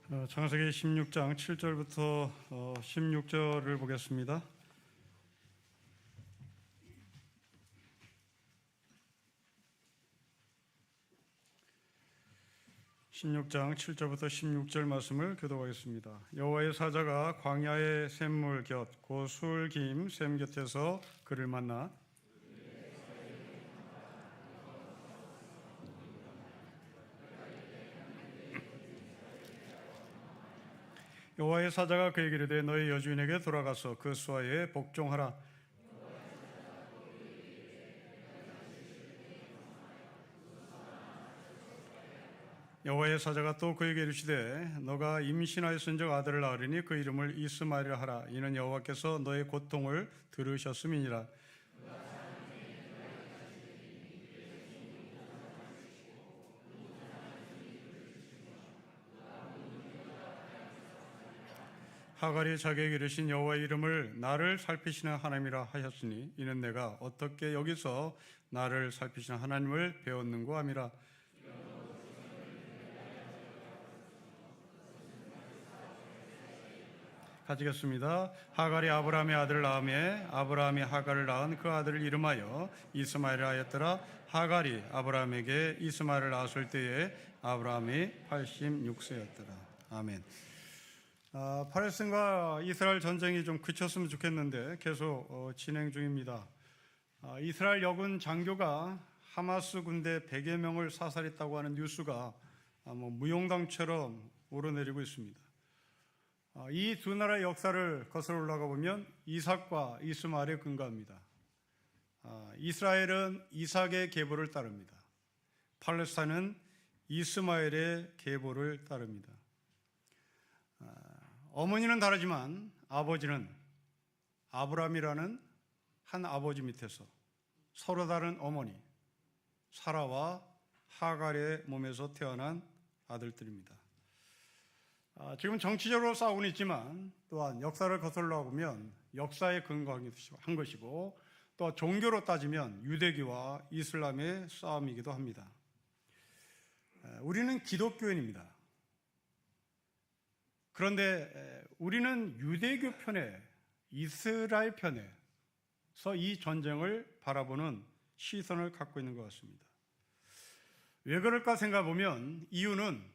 창세기 16장 7절부터 16절을 보겠습니다. (16장 7절부터 16절) 말씀을 교독하겠습니다. 여호와의 사자가 광야의 샘물 곁 곧 술김 샘 곁에서 그를 만나 여호와의 사자가 그에게 이르되 너의 여주인에게 돌아가서 그 수하에 복종하라. 여호와의 사자가 또 그에게 이르시되 너가 임신하였은즉 아들을 낳으리니 그 이름을 이스마엘이라 하라. 이는 여호와께서 너의 고통을 들으셨음이니라. 하갈이 자기에게 이르신 여호와의 이름을 나를 살피시는 하나님이라 하셨으니 이는 내가 어떻게 여기서 나를 살피시는 하나님을 배웠는고 함이라. 가지겠습니다. 하갈이 아브라함의 아들을 낳으매 아브라함이 하갈을 낳은 그 아들을 이름하여 이스마엘이라 하였더라. 하갈이 아브라함에게 이스마엘을 낳았을 때에 아브라함이 86세였더라. 아멘. 팔레스틴과 이스라엘 전쟁이 좀 그쳤으면 좋겠는데 계속 진행 중입니다. 이스라엘 여군 장교가 하마스 군대 100여 명을 사살했다고 하는 뉴스가 무용담처럼 오르내리고 있습니다. 이 두 나라의 역사를 거슬러 올라가 보면 이삭과 이스마엘에 근거합니다. 이스라엘은 이삭의 계보를 따릅니다. 팔레스타인은 이스마엘의 계보를 따릅니다. 어머니는 다르지만 아버지는 아브라함이라는 한 아버지 밑에서 서로 다른 어머니 사라와 하갈의 몸에서 태어난 아들들입니다. 지금 정치적으로 싸우고는 있지만 또한 역사를 거슬러 보면 역사에 근거한 것이고 또 종교로 따지면 유대교와 이슬람의 싸움이기도 합니다. 우리는 기독교인입니다. 그런데 우리는 유대교 편에 이스라엘 편에서 이 전쟁을 바라보는 시선을 갖고 있는 것 같습니다. 왜 그럴까 생각해보면 이유는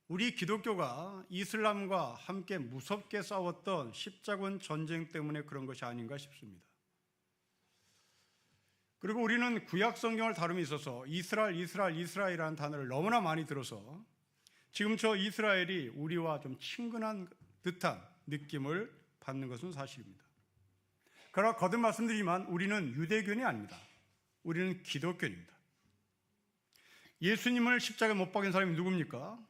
우리 기독교가 이슬람과 함께 무섭게 싸웠던 십자군 전쟁 때문에 그런 것이 아닌가 싶습니다. 그리고 우리는 구약 성경을 다룸에 있어서 이스라엘이라는 단어를 너무나 많이 들어서 지금 저 이스라엘이 우리와 좀 친근한 듯한 느낌을 받는 것은 사실입니다. 그러나 거듭 말씀드리지만 우리는 유대교인이 아닙니다. 우리는 기독교인입니다. 예수님을 십자가에 못 박은 사람이 누굽니까?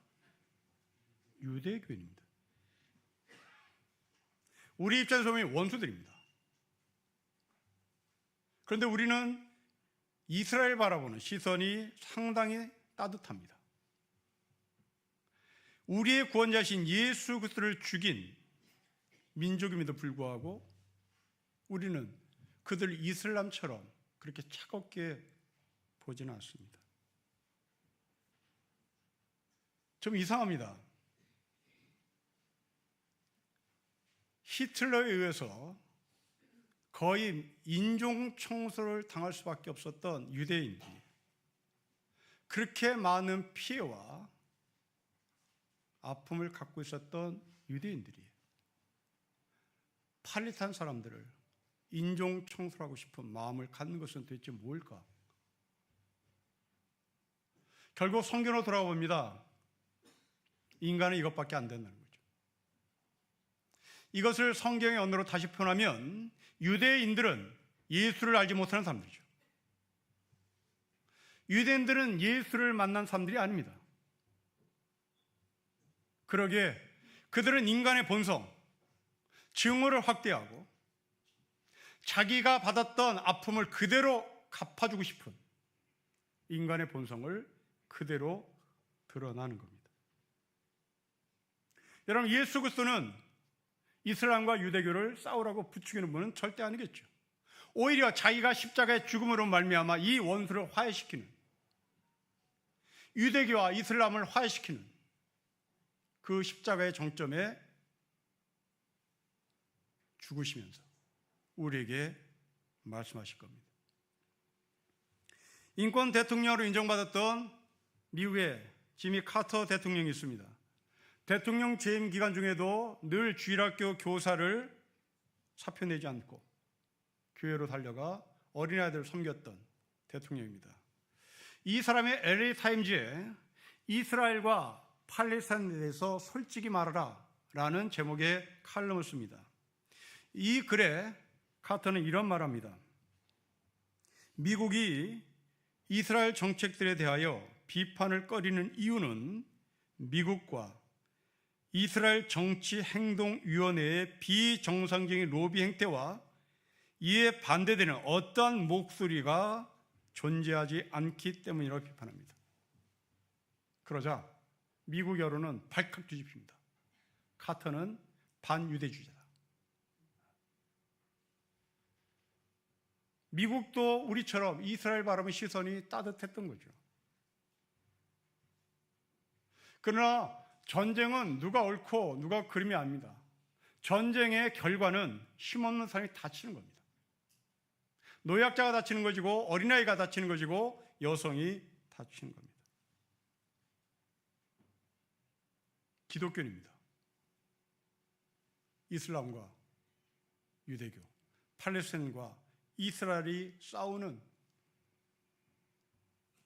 유대교인입니다. 우리 입장에서 보면 원수들입니다. 그런데 우리는 이스라엘 바라보는 시선이 상당히 따뜻합니다. 우리의 구원자신 예수 그리스도를 죽인 민족임에도 불구하고 우리는 그들 이슬람처럼 그렇게 차갑게 보지는 않습니다. 좀 이상합니다. 히틀러에 의해서 거의 인종 청소를 당할 수밖에 없었던 유대인들이 그렇게 많은 피해와 아픔을 갖고 있었던 유대인들이 팔레스타인 사람들을 인종 청소하고 싶은 마음을 갖는 것은 도대체 뭘까? 결국 성경으로 돌아가 봅니다. 인간은 이것밖에 안 된다는 거죠. 이것을 성경의 언어로 다시 표현하면 유대인들은 예수를 알지 못하는 사람들이죠. 유대인들은 예수를 만난 사람들이 아닙니다. 그러기에 그들은 인간의 본성, 증오를 확대하고 자기가 받았던 아픔을 그대로 갚아주고 싶은 인간의 본성을 그대로 드러나는 겁니다. 여러분, 예수 그리스도는 이슬람과 유대교를 싸우라고 부추기는 분은 절대 아니겠죠. 오히려 자기가 십자가의 죽음으로 말미암아 이 원수를 화해시키는, 유대교와 이슬람을 화해시키는 그 십자가의 정점에 죽으시면서 우리에게 말씀하실 겁니다. 인권 대통령으로 인정받았던 미국의 지미 카터 대통령이 있습니다. 대통령 재임 기간 중에도 늘 주일학교 교사를 사표 내지 않고 교회로 달려가 어린아이들을 섬겼던 대통령입니다. 이 사람의 LA 타임즈에 이스라엘과 팔레스타인에 대해서 솔직히 말하라 라는 제목의 칼럼을 씁니다. 이 글에 카터는 이런 말합니다. 미국이 이스라엘 정책들에 대하여 비판을 꺼리는 이유는 미국과 이스라엘 정치행동위원회의 비정상적인 로비 행태와 이에 반대되는 어떠한 목소리가 존재하지 않기 때문이라고 비판합니다. 그러자 미국 여론은 발칵 뒤집힙니다. 카터는 반유대주의자다. 미국도 우리처럼 이스라엘 바라본 시선이 따뜻했던 거죠. 그러나 전쟁은 누가 옳고 누가 그름이 아닙니다. 전쟁의 결과는 힘없는 사람이 다치는 겁니다. 노약자가 다치는 것이고 어린아이가 다치는 것이고 여성이 다치는 겁니다. 기독교입니다. 이슬람과 유대교, 팔레스타인과 이스라엘이 싸우는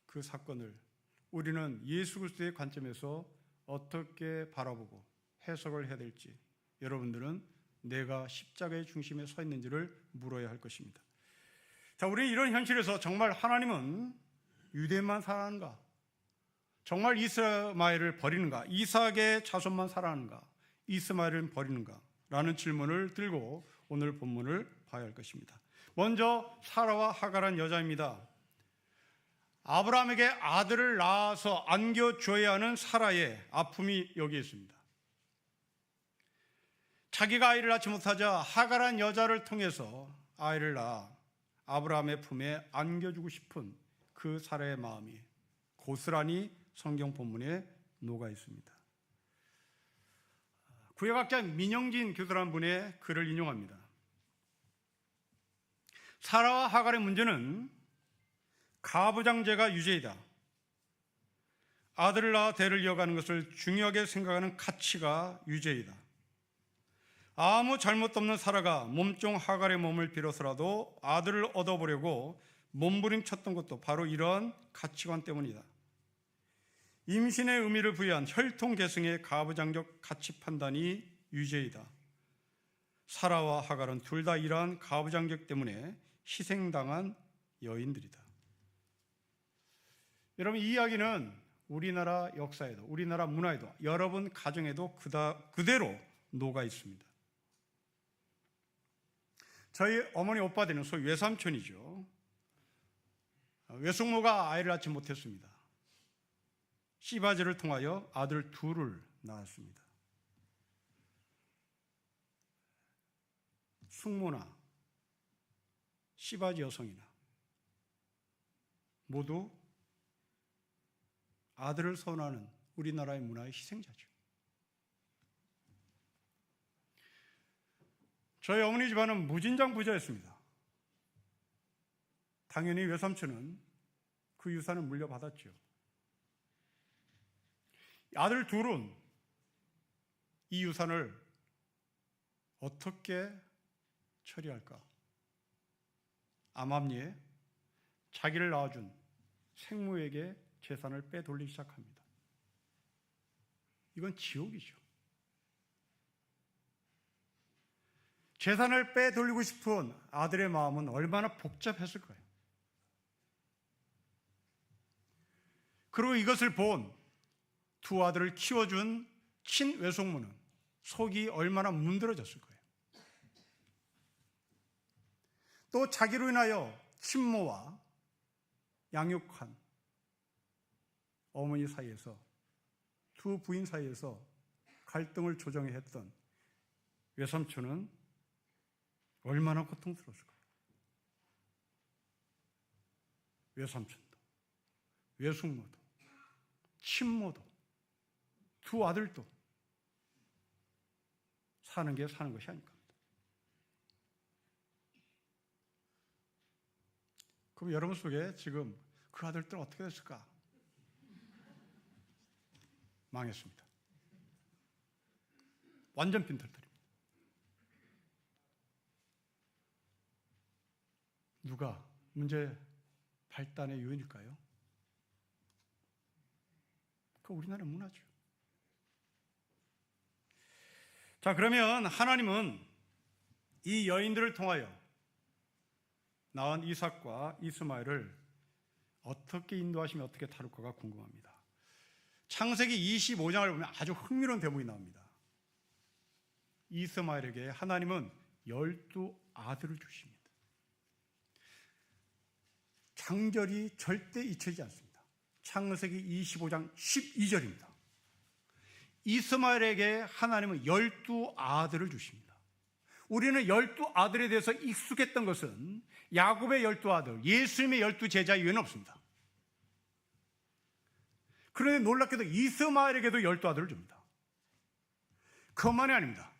그 사건을 우리는 예수 그리스도의 관점에서 어떻게 바라보고 해석을 해야 될지 여러분들은 내가 십자가의 중심에 서 있는지를 물어야 할 것입니다. 자, 우리는 이런 현실에서 정말 하나님은 유대인만 사랑하는가? 정말 이스마엘을 버리는가? 이삭의 자손만 사랑하는가? 이스마엘을 버리는가? 라는 질문을 들고 오늘 본문을 봐야 할 것입니다. 먼저 사라와 하갈한 여자입니다. 아브라함에게 아들을 낳아서 안겨줘야 하는 사라의 아픔이 여기에 있습니다. 자기가 아이를 낳지 못하자 하갈한 여자를 통해서 아이를 낳아 아브라함의 품에 안겨주고 싶은 그 사라의 마음이 고스란히 성경 본문에 녹아 있습니다. 구역학자 민영진 교수라는 분의 글을 인용합니다. 사라와 하갈의 문제는 가부장제가 유죄이다. 아들을 낳아 대를 이어가는 것을 중요하게 생각하는 가치가 유죄이다. 아무 잘못도 없는 사라가 몸종 하갈의 몸을 빌어서라도 아들을 얻어보려고 몸부림쳤던 것도 바로 이러한 가치관 때문이다. 임신의 의미를 부여한 혈통계승의 가부장적 가치 판단이 유죄이다. 사라와 하갈은 둘 다 이러한 가부장적 때문에 희생당한 여인들이다. 여러분, 이 이야기는 우리나라 역사에도 우리나라 문화에도 여러분 가정에도 그대로 녹아 있습니다. 저희 어머니 오빠들은 소위 외삼촌이죠. 외숙모가 아이를 낳지 못했습니다. 씨바지를 통하여 아들 둘을 낳았습니다. 숙모나 씨바지 여성이나 모두 아들을 선호하는 우리나라의 문화의 희생자죠. 저희 어머니 집안은 무진장 부자였습니다. 당연히 외삼촌은 그 유산을 물려받았죠. 아들 둘은 이 유산을 어떻게 처리할까? 암암리에 자기를 낳아준 생모에게 재산을 빼돌리기 시작합니다. 이건 지옥이죠. 재산을 빼돌리고 싶은 아들의 마음은 얼마나 복잡했을 거예요. 그리고 이것을 본 두 아들을 키워준 친외숙모는 속이 얼마나 문드러졌을 거예요. 또 자기로 인하여 친모와 양육한 어머니 사이에서 두 부인 사이에서 갈등을 조정해 했던 외삼촌은 얼마나 고통스러웠을 거예요. 외삼촌도 외숙모도 친모도 두 아들도 사는 게 사는 것이 아닐까. 그럼 여러분 속에 지금 그 아들들 어떻게 됐을까? 망했습니다. 완전 빈털털입니다. 누가 문제 발단의 요인일까요? 그 우리나라 문화죠. 자, 그러면 하나님은 이 여인들을 통하여 낳은 이삭과 이스마엘을 어떻게 인도하시며 어떻게 다룰까가 궁금합니다. 창세기 25장을 보면 아주 흥미로운 대목이 나옵니다. 이스마엘에게 하나님은 12아들을 주십니다. 장절이 절대 잊혀지지 않습니다. 창세기 25장 12절입니다. 이스마엘에게 하나님은 12아들을 주십니다. 우리는 12아들에 대해서 익숙했던 것은 야곱의 12아들, 예수님의 12제자 이외에는 없습니다. 그런데 놀랍게도 이스마엘에게도 12아들을 줍니다. 그것만이 아닙니다.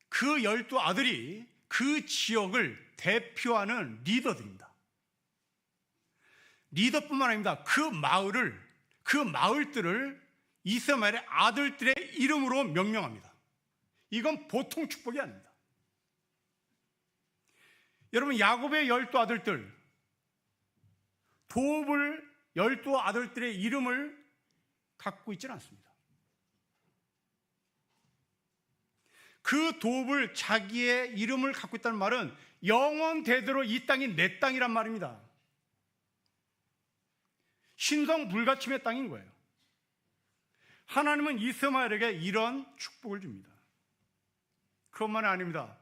그 12아들이 그 지역을 대표하는 리더들입니다. 리더뿐만 아닙니다. 그 마을들을 이스마엘의 아들들의 이름으로 명명합니다. 이건 보통 축복이 아닙니다. 여러분, 야곱의 12아들들, 도읍을 12아들들의 이름을 갖고 있지는 않습니다. 그 도읍을 자기의 이름을 갖고 있다는 말은 영원 대대로 이 땅이 내 땅이란 말입니다. 신성 불가침의 땅인 거예요. 하나님은 이스마엘에게 이런 축복을 줍니다. 그것만이 아닙니다.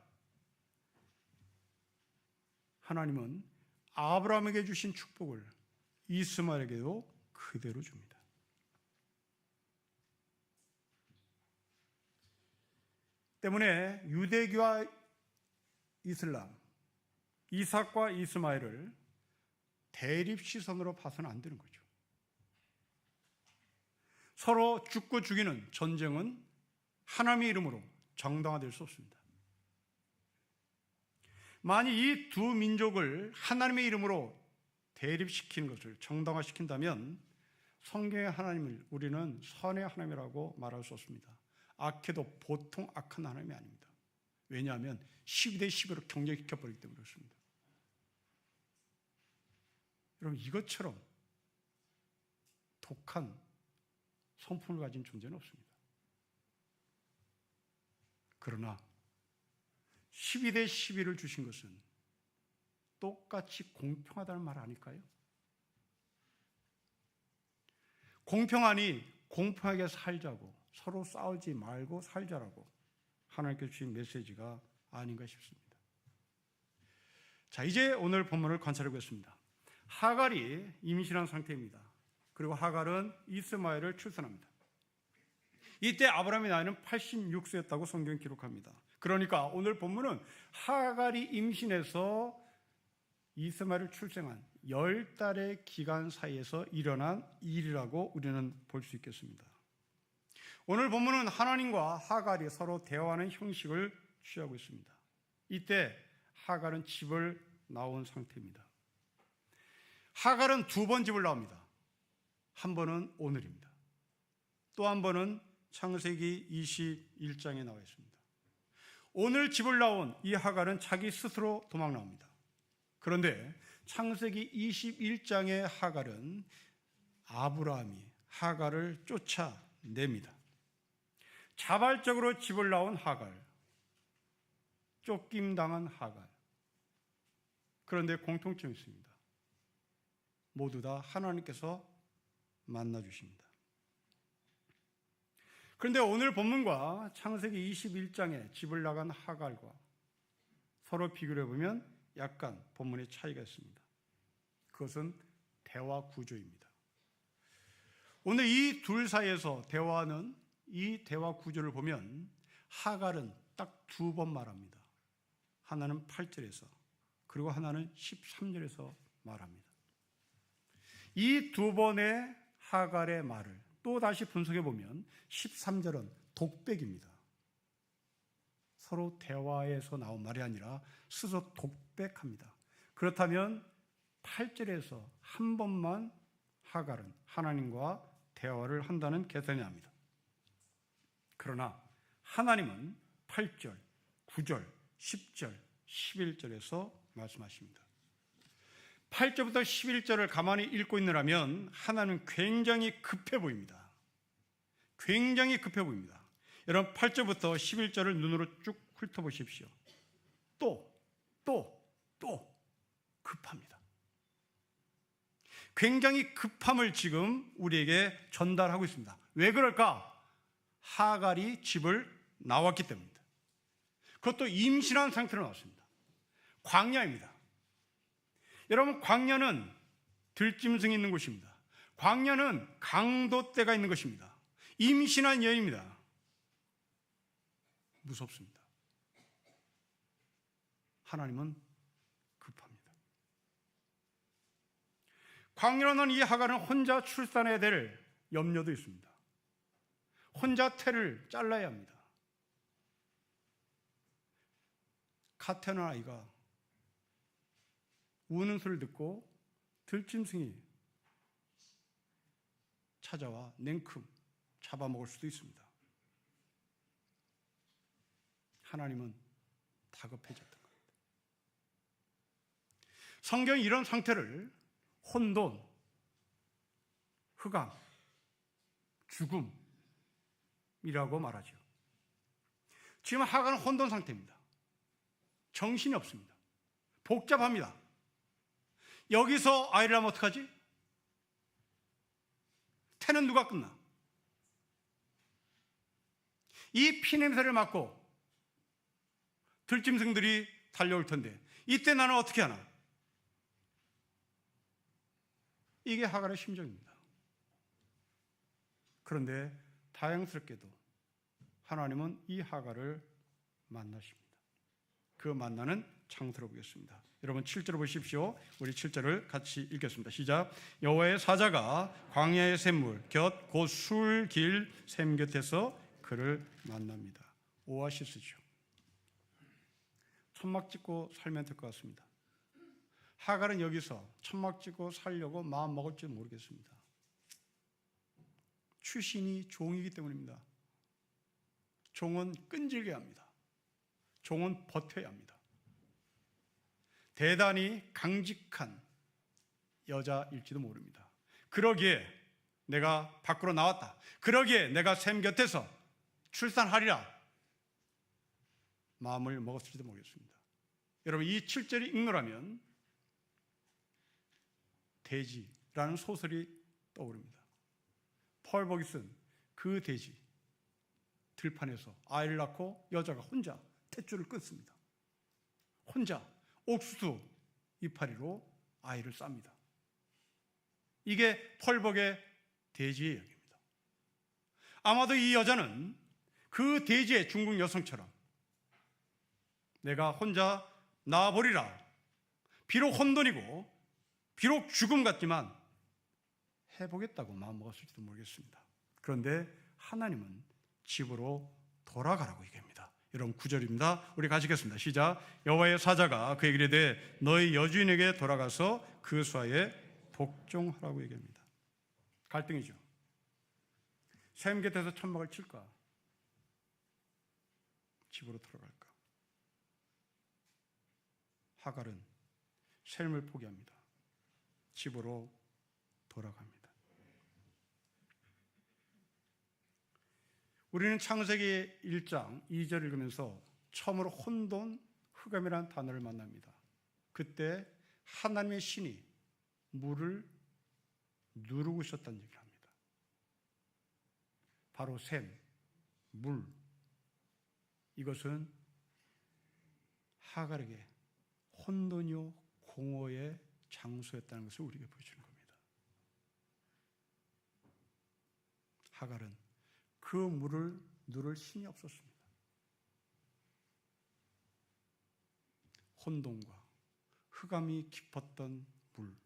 하나님은 아브라함에게 주신 축복을 이스마엘에게도 그대로 줍니다. 때문에 유대교와 이슬람, 이삭과 이스마엘을 대립 시선으로 봐서는 안 되는 거죠. 서로 죽고 죽이는 전쟁은 하나님의 이름으로 정당화될 수 없습니다. 만약 이 두 민족을 하나님의 이름으로 대립시키는 것을 정당화시킨다면 성경의 하나님을 우리는 선의 하나님이라고 말할 수 없습니다. 악해도 보통 악한 하나님이 아닙니다. 왜냐하면 12대 12로 경쟁시켜버리기 때문에 그렇습니다. 여러분, 이것처럼 독한 성품을 가진 존재는 없습니다. 그러나 12대 12를 주신 것은 똑같이 공평하다는 말 아닐까요? 공평하니 공평하게 살자고, 서로 싸우지 말고 살자라고 하나님께서 주신 메시지가 아닌가 싶습니다. 자, 이제 오늘 본문을 관찰해 보겠습니다. 하갈이 임신한 상태입니다. 그리고 하갈은 이스마엘을 출산합니다. 이때 아브라함의 나이는 86세였다고 성경이 기록합니다. 그러니까 오늘 본문은 하갈이 임신해서 이스마엘을 출생한 10달의 기간 사이에서 일어난 일이라고 우리는 볼 수 있겠습니다. 오늘 본문은 하나님과 하갈이 서로 대화하는 형식을 취하고 있습니다. 이때 하갈은 집을 나온 상태입니다. 하갈은 두 번 집을 나옵니다. 한 번은 오늘입니다. 또 한 번은 창세기 21장에 나와 있습니다. 오늘 집을 나온 이 하갈은 자기 스스로 도망 나옵니다. 그런데 창세기 21장의 하갈은 아브라함이 하갈을 쫓아냅니다. 자발적으로 집을 나온 하갈, 쫓김당한 하갈. 그런데 공통점이 있습니다. 모두 다 하나님께서 만나주십니다. 그런데 오늘 본문과 창세기 21장에 집을 나간 하갈과 서로 비교를 해보면 약간 본문의 차이가 있습니다. 그것은 대화 구조입니다. 오늘 이 둘 사이에서 대화하는 이 대화 구조를 보면 하갈은 딱 두 번 말합니다. 하나는 8절에서 그리고 하나는 13절에서 말합니다. 이 두 번의 하갈의 말을 또 다시 분석해 보면 13절은 독백입니다. 서로 대화에서 나온 말이 아니라 스스로 독백합니다. 그렇다면 8절에서 한 번만 하갈은 하나님과 대화를 한다는 계산이 합니다. 그러나 하나님은 8절, 9절, 10절, 11절에서 말씀하십니다. 8절부터 11절을 가만히 읽고 있느라면 하나님은 굉장히 급해 보입니다. 굉장히 급해 보입니다. 여러분 8절부터 11절을 눈으로 쭉 훑어보십시오. 또 급합니다. 굉장히 급함을 지금 우리에게 전달하고 있습니다. 왜 그럴까? 하갈이 집을 나왔기 때문입니다. 그것도 임신한 상태로 나왔습니다. 광야입니다. 여러분 광야는 들짐승이 있는 곳입니다. 광야는 강도떼가 있는 것입니다. 임신한 여인입니다. 무섭습니다. 하나님은 급합니다. 광야로는 이 하갈은 혼자 출산해야 될 염려도 있습니다. 혼자 태를 잘라야 합니다. 갓 태어난 아이가 우는 소리를 듣고 들짐승이 찾아와 냉큼 잡아먹을 수도 있습니다. 하나님은 다급해졌던 겁니다. 성경이 이런 상태를 혼돈, 흑암, 죽음이라고 말하죠. 지금 하갈은 혼돈 상태입니다. 정신이 없습니다. 복잡합니다. 여기서 아이를 하면 어떡하지? 태는 누가 끝나? 이 피냄새를 맡고 들짐승들이 달려올 텐데 이때 나는 어떻게 하나? 이게 하갈의 심정입니다. 그런데 다행스럽게도 하나님은 이 하갈을 만나십니다. 그 만나는 장소로 보겠습니다. 여러분 7절을 보십시오. 우리 7절을 같이 읽겠습니다. 시작. 여호와의 사자가 광야의 샘물 곁 곧 술길 샘 곁에서 그를 만납니다. 오아시스죠. 천막 짓고 살면 될 것 같습니다. 하갈은 여기서 천막 짓고 살려고 마음 먹을지 모르겠습니다. 출신이 종이기 때문입니다. 종은 끈질겨야 합니다. 종은 버텨야 합니다. 대단히 강직한 여자일지도 모릅니다. 그러기에 내가 밖으로 나왔다. 그러기에 내가 샘 곁에서 출산하리라. 마음을 먹었을지도 모르겠습니다. 여러분 이 7절이 읽노라면 돼지라는 소설이 떠오릅니다. 펄 버기 쓴 그 돼지 들판에서 아이를 낳고 여자가 혼자 탯줄을 끊습니다. 혼자 옥수수 이파리로 아이를 쌉니다. 이게 펄벅의 돼지의 이야기입니다. 아마도 이 여자는 그 돼지의 중국 여성처럼 내가 혼자 낳아버리라. 비록 혼돈이고 비록 죽음 같지만 해보겠다고 마음먹었을지도 모르겠습니다. 그런데 하나님은 집으로 돌아가라고 얘기합니다. 여러분 9절입니다. 우리 같이 읽겠습니다. 시작. 여호와의 사자가 그에게 이르되 너희 여주인에게 돌아가서 그 수하에 복종하라고 얘기합니다. 갈등이죠. 샘 곁에서 천막을 칠까? 집으로 돌아갈까? 하갈은 샘을 포기합니다. 집으로 돌아갑니다. 우리는 창세기 1장 2절을 읽으면서 처음으로 혼돈, 흑암이라는 단어를 만납니다. 그때 하나님의 신이 물을 누르고 있었다는 얘기를 합니다. 바로 샘, 물, 이것은 하갈에게 혼돈이요 공허의 장소였다는 것을 우리에게 보여주는 겁니다. 하갈은 그 물을 누를 힘이 없었습니다. 혼돈과 흑암이 깊었던 물.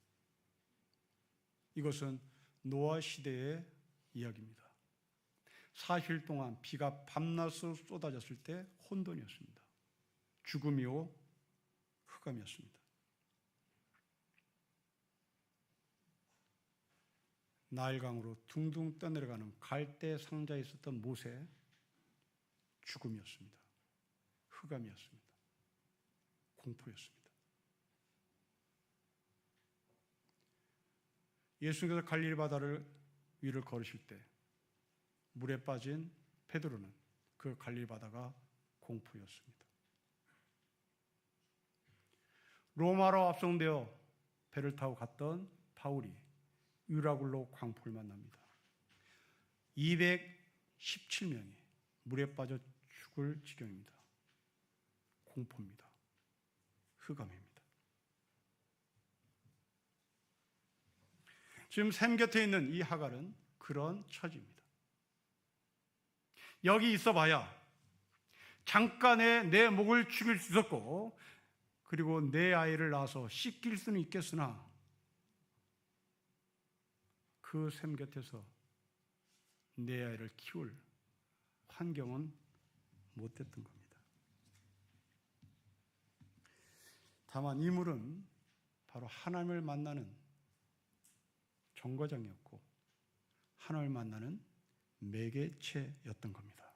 이것은 노아 시대의 이야기입니다. 40일 동안 비가 밤낮으로 쏟아졌을 때 혼돈이었습니다. 죽음이요 흑암이었습니다. 나일강으로 둥둥 떠내려가는 갈대 상자에 있었던 못에 죽음이었습니다. 흑암이었습니다. 공포였습니다. 예수님께서 갈릴리 바다를 위를 걸으실 때 물에 빠진 베드로는 그 갈릴리 바다가 공포였습니다. 로마로 압송되어 배를 타고 갔던 바울이 유라굴로 광포를 만납니다. 217명이 물에 빠져 죽을 지경입니다. 공포입니다. 흑암입니다. 지금 샘 곁에 있는 이 하갈은 그런 처지입니다. 여기 있어봐야 잠깐에 내 목을 죽일 수 있었고, 그리고 내 아이를 낳아서 씻길 수는 있겠으나 그 샘 곁에서 내 아이를 키울 환경은 못 됐던 겁니다. 다만 이 물은 바로 하나님을 만나는 정거장이었고 하나님을 만나는 매개체였던 겁니다.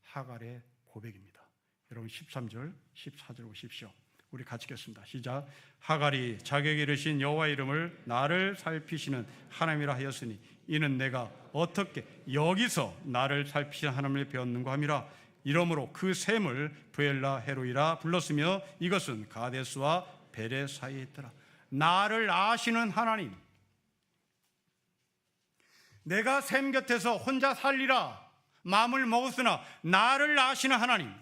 하갈의 고백입니다. 여러분 13절, 14절 보십시오. 우리 같이 읽겠습니다. 시작. 하갈이 자기에게 이르신 여호와 이름을 나를 살피시는 하나님이라 하였으니 이는 내가 어떻게 여기서 나를 살피시는 하나님을 배웠는가 함이라. 이러므로 그 샘을 브엘라 헤로이라 불렀으며 이것은 가데스와 베레 사이에 있더라. 나를 아시는 하나님, 내가 샘 곁에서 혼자 살리라 마음을 먹었으나 나를 아시는 하나님,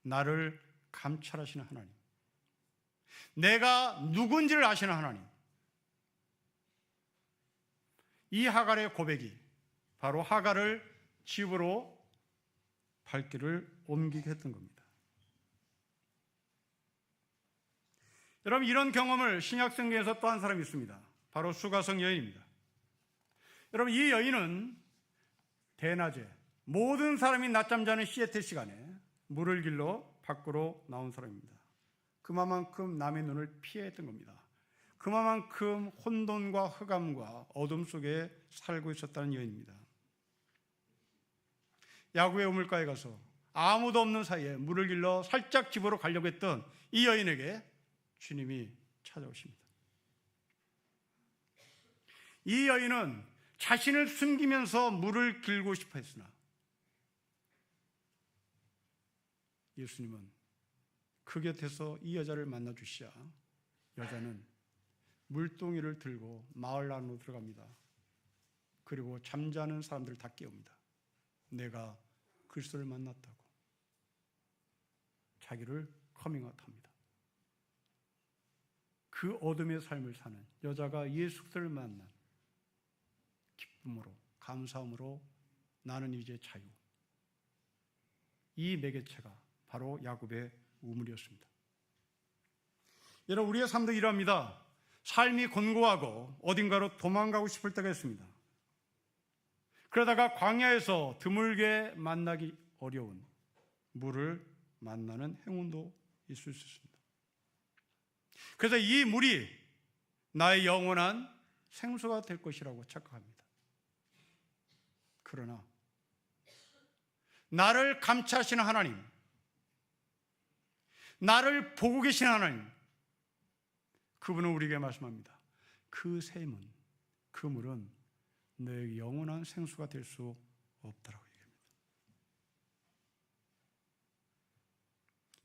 나를 감찰하시는 하나님, 내가 누군지를 아시는 하나님, 이 하갈의 고백이 바로 하갈을 집으로 발길을 옮기게 했던 겁니다. 여러분, 이런 경험을 신약성경에서 또 한 사람이 있습니다. 바로 수가성 여인입니다. 여러분, 이 여인은 대낮에 모든 사람이 낮잠 자는 시에테 시간에 물을 길러 밖으로 나온 사람입니다. 그만큼 남의 눈을 피해 했던 겁니다. 그만큼 혼돈과 흑암과 어둠 속에 살고 있었다는 여인입니다. 야구의 우물가에 가서 아무도 없는 사이에 물을 길러 살짝 집으로 가려고 했던 이 여인에게 주님이 찾아오십니다. 이 여인은 자신을 숨기면서 물을 길고 싶어 했으나 예수님은 그 곁에서 이 여자를 만나 주시자 여자는 물동이를 들고 마을 안으로 들어갑니다. 그리고 잠자는 사람들을 다 깨웁니다. 내가 그리스도를 만났다고 자기를 커밍아웃합니다. 그 어둠의 삶을 사는 여자가 예수 그리스도를 만난 기쁨으로, 감사함으로 나는 이제 자유, 이 매개체가 바로 야곱의 우물이었습니다. 여러분, 우리의 삶도 이러합니다. 삶이 곤고하고 어딘가로 도망가고 싶을 때가 있습니다. 그러다가 광야에서 드물게 만나기 어려운 물을 만나는 행운도 있을 수 있습니다. 그래서 이 물이 나의 영원한 생수가 될 것이라고 착각합니다. 그러나 나를 감찰하시는 하나님, 나를 보고 계시는 하나님, 그분은 우리에게 말씀합니다. 그 샘은, 그 물은 내 영원한 생수가 될 수 없다라고 얘기합니다.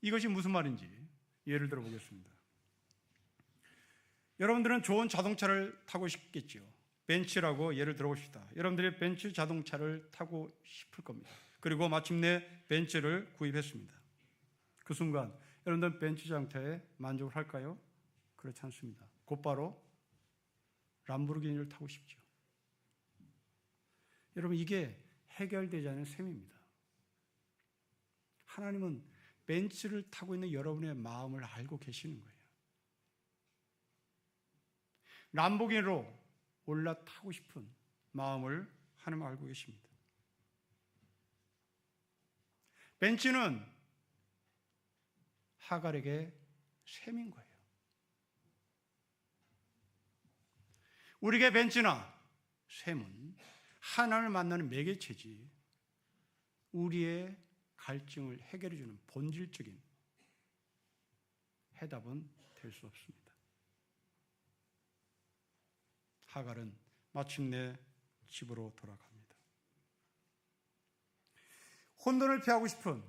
이것이 무슨 말인지 예를 들어 보겠습니다. 여러분들은 좋은 자동차를 타고 싶겠죠. 벤츠라고 예를 들어 봅시다. 여러분들이 벤츠 자동차를 타고 싶을 겁니다. 그리고 마침내 벤츠를 구입했습니다. 그 순간 여러분들은 벤츠 자동차에 만족을 할까요? 그렇지 않습니다. 곧바로 람보르기니를 타고 싶죠. 여러분, 이게 해결되지 않은 셈입니다. 하나님은 벤츠를 타고 있는 여러분의 마음을 알고 계시는 거예요. 람보르기니로 올라타고 싶은 마음을 하나님 알고 계십니다. 벤치는 하갈에게 셈인 거예요. 우리에게 벤치나 셈은 하나님을 만나는 매개체지 우리의 갈증을 해결해 주는 본질적인 해답은 될 수 없습니다. 하갈은 마침내 집으로 돌아갑니다. 혼돈을 피하고 싶은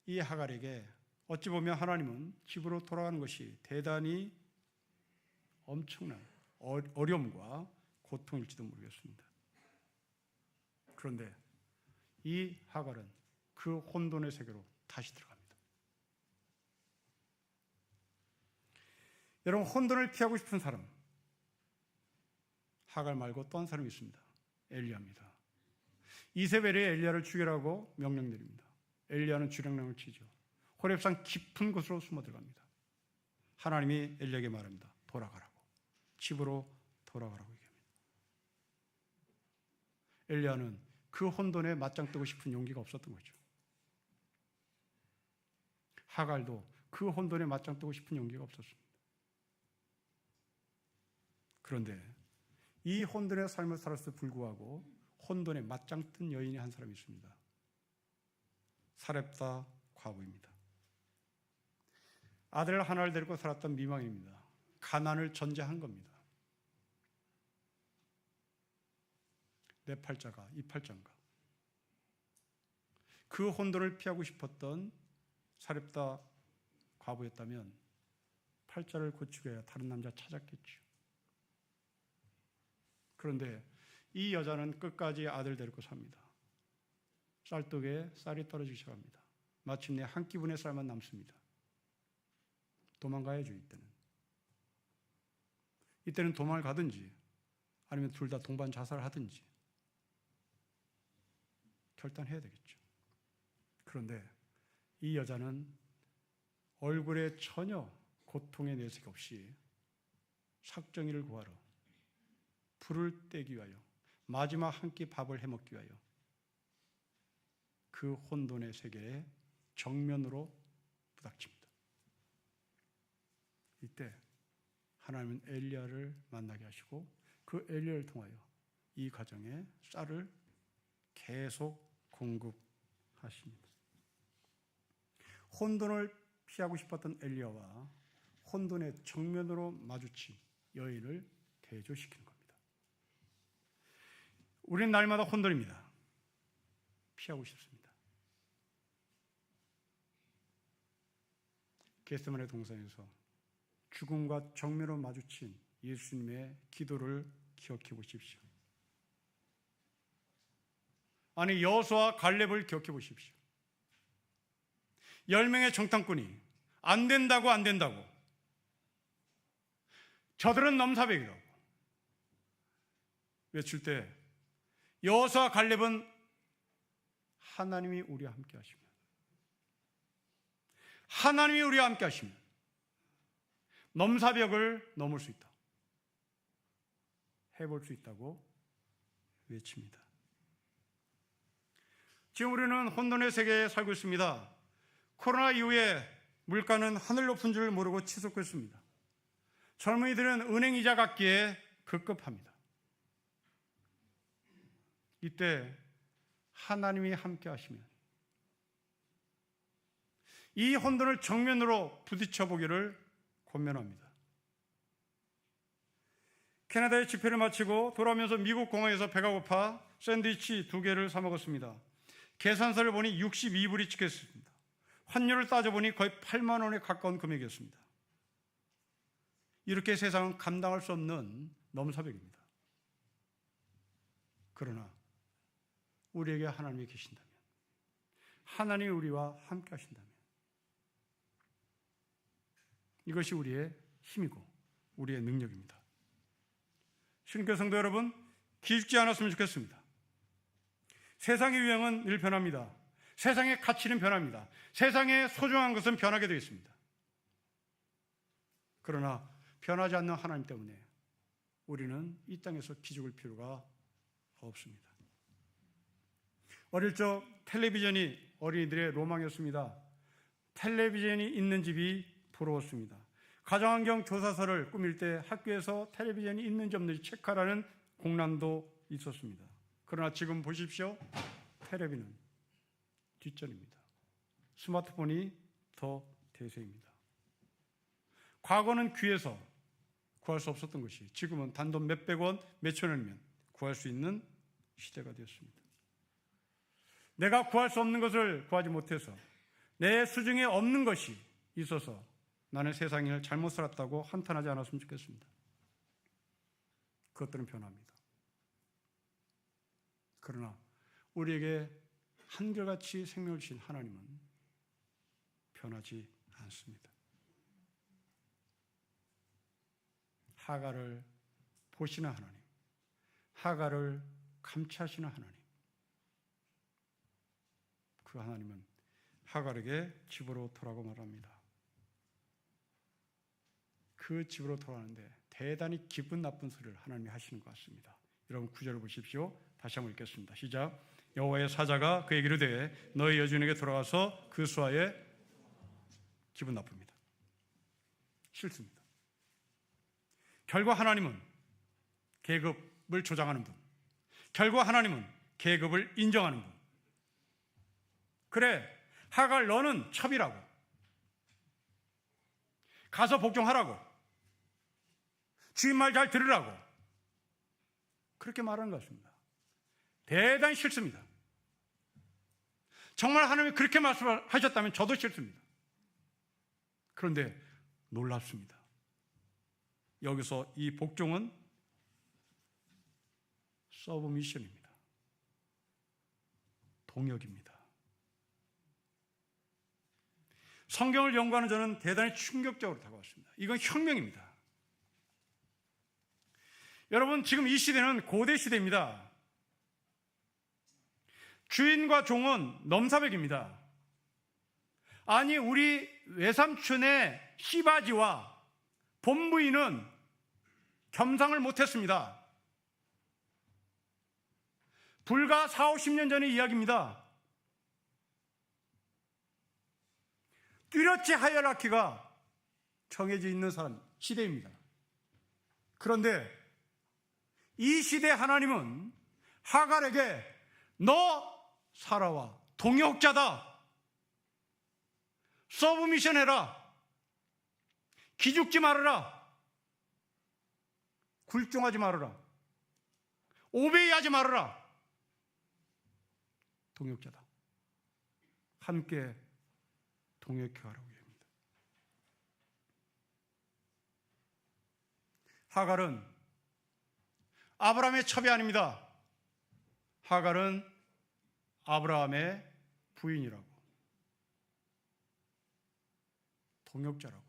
이 하갈에게 어찌 보면 하나님은 집으로 돌아가는 것이 대단히 엄청난 어려움과 고통일지도 모르겠습니다. 그런데 이 하갈은 그 혼돈의 세계로 다시 들어갑니다. 여러분, 혼돈을 피하고 싶은 사람, 하갈 말고 또 한 사람이 있습니다. 엘리야입니다. 이세벨이 엘리야를 죽이라고 명령 내립니다. 엘리야는 주량랑을 치죠. 호렙산 깊은 곳으로 숨어 들어갑니다. 하나님이 엘리야에게 말합니다. 돌아가라고. 집으로 돌아가라고 얘기합니다. 엘리야는 그 혼돈에 맞짱 뜨고 싶은 용기가 없었던 거죠. 하갈도 그 혼돈에 맞짱 뜨고 싶은 용기가 없었습니다. 그런데 이 혼돈의 삶을 살았을 불구하고 혼돈에 맞짱 뜬 여인이 한 사람이 있습니다. 사렙다 과부입니다. 아들 하나를 데리고 살았던 미망입니다. 가난을 전제한 겁니다. 내 팔자가 이 팔자인가? 그 혼돈을 피하고 싶었던 사렙다 과부였다면 팔자를 고치기 위해 다른 남자 찾았겠죠. 그런데 이 여자는 끝까지 아들 데리고 삽니다. 쌀독에 쌀이 떨어지기 시작합니다. 마침내 한 끼분의 쌀만 남습니다. 도망가야죠. 이때는 도망을 가든지 아니면 둘 다 동반 자살을 하든지 결단해야 되겠죠. 그런데 이 여자는 얼굴에 전혀 고통의 내색 없이 삭정이를 구하러 불을 떼기 위하여 마지막 한 끼 밥을 해먹기 위하여 그 혼돈의 세계에 정면으로 부닥칩니다. 이때 하나님은 엘리야를 만나게 하시고 그 엘리야를 통하여 이 가정에 쌀을 계속 공급하십니다. 혼돈을 피하고 싶었던 엘리야와 혼돈의 정면으로 마주친 여인을 대조시키는 겁니다. 우리는 날마다 혼돈입니다. 피하고 싶습니다. 겟세마네 동산에서 죽음과 정면으로 마주친 예수님의 기도를 기억해 보십시오. 아니, 여호수아 갈렙을 기억해 보십시오. 10명의 정탐꾼이 안 된다고 저들은 넘사벽이라고 외칠 때 여호수아 갈렙은 하나님이 우리와 함께 하시면 넘사벽을 넘을 수 있다, 해볼 수 있다고 외칩니다. 지금 우리는 혼돈의 세계에 살고 있습니다. 코로나 이후에 물가는 하늘 높은 줄 모르고 치솟고 있습니다. 젊은이들은 은행 이자 갚기에 급급합니다. 이때 하나님이 함께 하시면 이 혼돈을 정면으로 부딪혀 보기를 권면합니다. 캐나다에 집회를 마치고 돌아오면서 미국 공항에서 배가 고파 샌드위치 2개를 사 먹었습니다. 계산서를 보니 62불이 찍혔습니다. 환율을 따져보니 거의 8만 원에 가까운 금액이었습니다. 이렇게 세상은 감당할 수 없는 넘사벽입니다. 그러나 우리에게 하나님이 계신다면, 하나님이 우리와 함께 하신다면 이것이 우리의 힘이고 우리의 능력입니다. 신께 성도 여러분, 기죽지 않았으면 좋겠습니다. 세상의 유행은 늘 변합니다. 세상의 가치는 변합니다. 세상의 소중한 것은 변하게 되어 있습니다. 그러나 변하지 않는 하나님 때문에 우리는 이 땅에서 기죽을 필요가 없습니다. 어릴 적 텔레비전이 어린이들의 로망이었습니다. 텔레비전이 있는 집이 부러웠습니다. 가정환경 교사서를 꾸밀 때 학교에서 텔레비전이 있는지 없는지 체크하라는 공란도 있었습니다. 그러나 지금 보십시오. 텔레비는 뒷전입니다. 스마트폰이 더 대세입니다. 과거는 귀해서 구할 수 없었던 것이 지금은 단돈 몇백 원, 몇천 원이면 구할 수 있는 시대가 되었습니다. 내가 구할 수 없는 것을 구하지 못해서 내 수중에 없는 것이 있어서 나는 세상을 잘못 살았다고 한탄하지 않았으면 좋겠습니다. 그것들은 변합니다. 그러나 우리에게 한결같이 생명을 주신 하나님은 변하지 않습니다. 하갈을 보시는 하나님, 하갈을 감찰하시는 하나님, 그 하나님은 하갈에게 집으로 돌아가고 말합니다. 그 집으로 돌아가는데 대단히 기분 나쁜 소리를 하나님이 하시는 것 같습니다. 여러분 9절을 보십시오. 다시 한번 읽겠습니다. 시작. 여호와의 사자가 그에게 이르되 너희 여주인에게 돌아가서 그 수하에 기분 나쁩니다. 싫습니다. 결과 하나님은 계급을 조장하는 분, 결과 하나님은 계급을 인정하는 분. 그래, 하갈 너는 첩이라고, 가서 복종하라고, 주인 말 잘 들으라고 그렇게 말하는 것 같습니다. 대단히 싫습니다. 정말 하나님이 그렇게 말씀하셨다면 저도 싫습니다. 그런데 놀랍습니다. 여기서 이 복종은 서브미션입니다. 동역입니다. 성경을 연구하는 저는 대단히 충격적으로 다가왔습니다. 이건 혁명입니다. 여러분, 지금 이 시대는 고대 시대입니다. 주인과 종은 넘사벽입니다. 아니, 우리 외삼촌의 시바지와 본부인은 겸상을 못했습니다. 불과 40, 50년 전의 이야기입니다. 뚜렷이 하이어라키가 정해져 있는 시대입니다. 그런데 이 시대 하나님은 하갈에게 너 살아와, 동역자다, 서브미션 해라, 기죽지 말아라, 굴종하지 말아라, 오베이하지 말아라. 동역자다. 함께 동역해 가라고 합니다. 하갈은 아브라함의 첩이 아닙니다. 하갈은 아브라함의 부인이라고, 동역자라고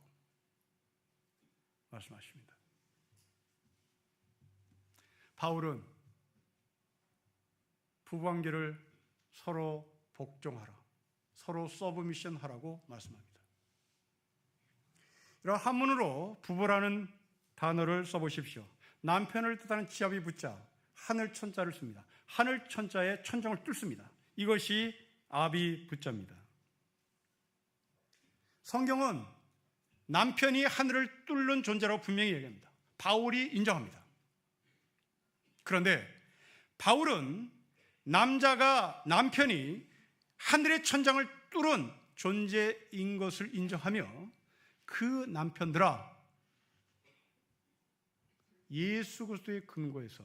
말씀하십니다. 바울은 부부관계를 서로 복종하라, 서로 서브미션 하라고 말씀합니다. 이런 한문으로 부부라는 단어를 써보십시오. 남편을 뜻하는 지압이 붙자 하늘 천자를 씁니다. 하늘 천자에 천정을 뚫습니다. 이것이 아비 붙자입니다. 성경은 남편이 하늘을 뚫는 존재라고 분명히 얘기합니다. 바울이 인정합니다. 그런데 바울은 남편이 하늘의 천장을 뚫은 존재인 것을 인정하며 그 남편들아, 예수 그리스도의 근거에서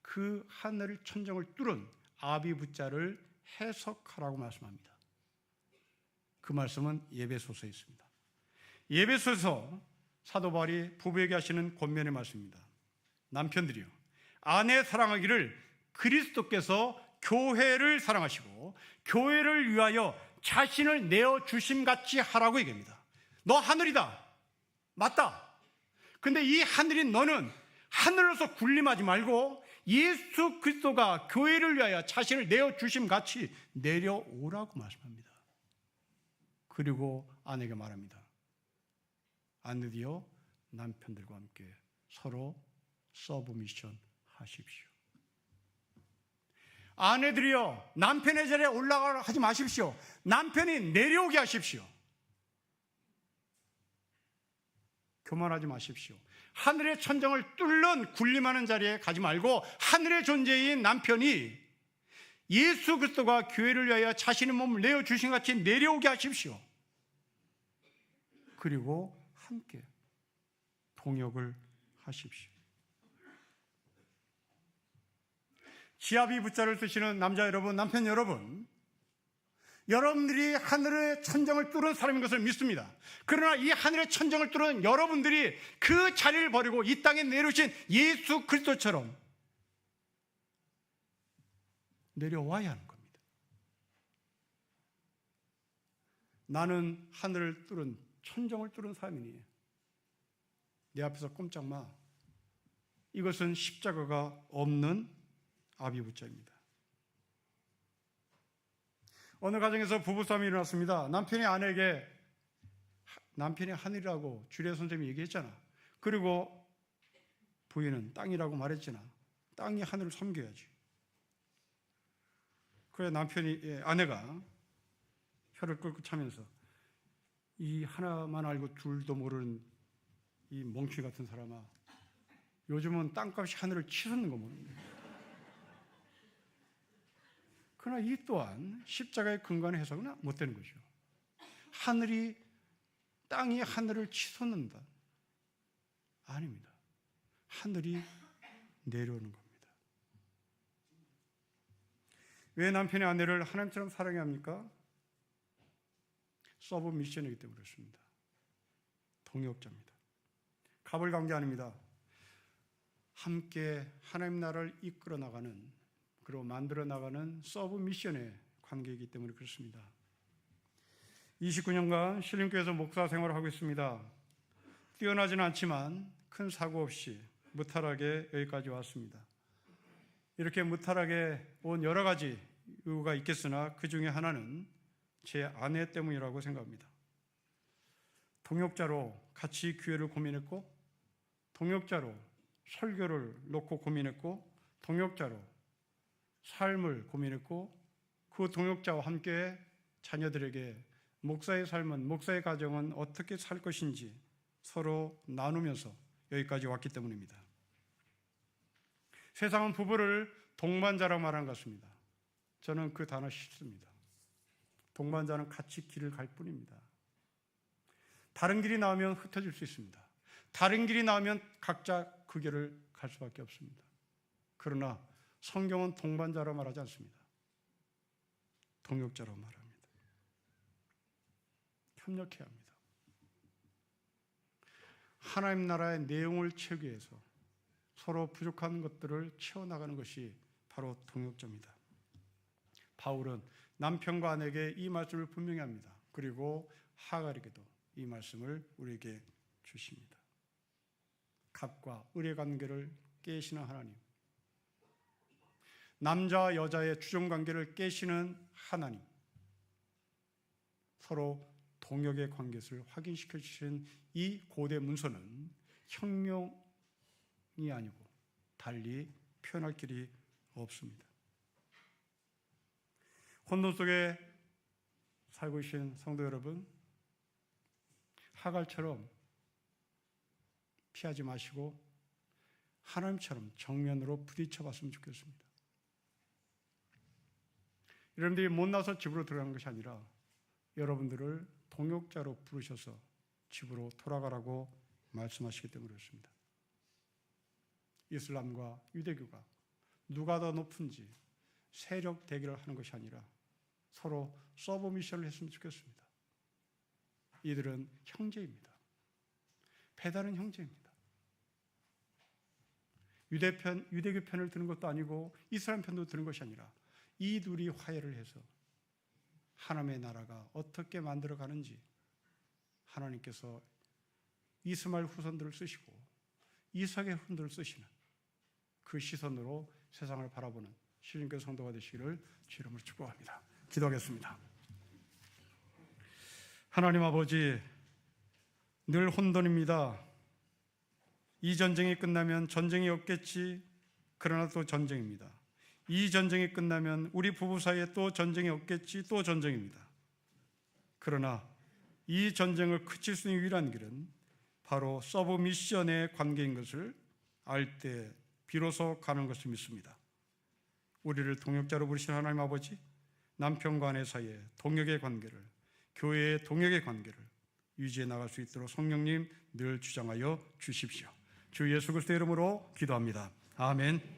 그 하늘의 천장을 뚫은 아비붓자를 해석하라고 말씀합니다. 그 말씀은 에베소서에 있습니다. 에베소서 사도 바울이 부부에게 하시는 권면의 말씀입니다. 남편들이여, 아내 사랑하기를 그리스도께서 교회를 사랑하시고 교회를 위하여 자신을 내어주심같이 하라고 얘기합니다. 너 하늘이다, 맞다. 근데 이 하늘인 너는 하늘로서 군림하지 말고 예수 그리스도가 교회를 위하여 자신을 내어주심같이 내려오라고 말씀합니다. 그리고 아내에게 말합니다. 아내들이여, 남편들과 함께 서로 서브미션 하십시오. 아내들이여 남편의 자리에 올라가라 하지 마십시오. 남편이 내려오게 하십시오. 교만하지 마십시오. 하늘의 천정을 뚫는 군림하는 자리에 가지 말고 하늘의 존재인 남편이 예수 그리스도가 교회를 위하여 자신의 몸을 내어주신 같이 내려오게 하십시오. 그리고 함께 동역을 하십시오. 지아비 부자를 쓰시는 남자 여러분, 남편 여러분, 여러분들이 하늘의 천정을 뚫은 사람인 것을 믿습니다. 그러나 이 하늘의 천정을 뚫은 여러분들이 그 자리를 버리고 이 땅에 내려오신 예수 그리스도처럼 내려와야 하는 겁니다. 나는 하늘을 뚫은 천정을 뚫은 사람이니 내 앞에서 꼼짝 마. 이것은 십자가가 없는 아비부자입니다. 어느 가정에서 부부싸움이 일어났습니다. 남편이 아내에게 남편이 하늘이라고 주례 선생님이 얘기했잖아. 그리고 부인은 땅이라고 말했잖아. 땅이 하늘을 섬겨야지. 그래 아내가 혀를 끌고 차면서 이 하나만 알고 둘도 모르는 이 멍충이 같은 사람아, 요즘은 땅값이 하늘을 치솟는 거 모르는. 그러나 이 또한 십자가의 근간의 해석은 못 되는 거죠. 땅이 하늘을 치솟는다. 아닙니다. 하늘이 내려오는 겁니다. 왜 남편이 아내를 하나님처럼 사랑해야 합니까? 서브 미션이기 때문에 그렇습니다. 동역자입니다. 갑을 관계 아닙니다. 함께 하나님 나라를 이끌어 나가는, 그리고 만들어 나가는 서브 미션의 관계이기 때문에 그렇습니다. 29년간 신림교회에서 목사 생활을 하고 있습니다. 뛰어나지는 않지만 큰 사고 없이 무탈하게 여기까지 왔습니다. 이렇게 무탈하게 온 여러 가지 이유가 있겠으나 그 중에 하나는 제 아내 때문이라고 생각합니다. 동역자로 같이 교회를 고민했고, 동역자로 설교를 놓고 고민했고, 동역자로 삶을 고민했고, 그 동역자와 함께 자녀들에게 목사의 삶은, 목사의 가정은 어떻게 살 것인지 서로 나누면서 여기까지 왔기 때문입니다. 세상은 부부를 동반자라고 말하는 것 같습니다. 저는 그 단어 싫습니다. 동반자는 같이 길을 갈 뿐입니다. 다른 길이 나오면 흩어질 수 있습니다. 다른 길이 나오면 각자 그 길을 갈 수밖에 없습니다. 그러나 성경은 동반자로 말하지 않습니다. 동역자로 말합니다. 협력해야 합니다. 하나님 나라의 내용을 채우기 위해서 서로 부족한 것들을 채워나가는 것이 바로 동역자입니다. 바울은 남편과 아내에게 이 말씀을 분명히 합니다. 그리고 하갈에게도 이 말씀을 우리에게 주십니다. 갑과 을의 관계를 깨시는 하나님, 남자와 여자의 주종관계를 깨시는 하나님, 서로 동역의 관계를 확인시켜 주신 이 고대 문서는 혁명이 아니고 달리 표현할 길이 없습니다. 혼돈 속에 살고 계신 성도 여러분, 하갈처럼 피하지 마시고 하나님처럼 정면으로 부딪혀 봤으면 좋겠습니다. 여러분들이 못나서 집으로 들어가는 것이 아니라 여러분들을 동역자로 부르셔서 집으로 돌아가라고 말씀하시기 때문에 그렇습니다. 이슬람과 유대교가 누가 더 높은지 세력 대결을 하는 것이 아니라 서로 서브 미션을 했으면 좋겠습니다. 이들은 형제입니다. 배달은 형제입니다. 유대교 편을 드는 것도 아니고 이슬람 편도 드는 것이 아니라 이 둘이 화해를 해서 하나님의 나라가 어떻게 만들어가는지 하나님께서 이스마엘 후손들을 쓰시고 이삭의 후손들을 쓰시는 그 시선으로 세상을 바라보는 신림교회 성도가 되시기를 주 이름으로 축복합니다. 기도하겠습니다. 하나님 아버지, 늘 혼돈입니다. 이 전쟁이 끝나면 전쟁이 없겠지. 그러나 또 전쟁입니다. 이 전쟁이 끝나면 우리 부부 사이에 또 전쟁이 없겠지, 또 전쟁입니다. 그러나 이 전쟁을 그칠 수 있는 유일한 길은 바로 서브미션의 관계인 것을 알 때 비로소 가는 것을 믿습니다. 우리를 동역자로 부르신 하나님 아버지, 남편과 아내 사이에 동역의 관계를, 교회의 동역의 관계를 유지해 나갈 수 있도록 성령님 늘 주장하여 주십시오. 주 예수 그리스도의 이름으로 기도합니다. 아멘.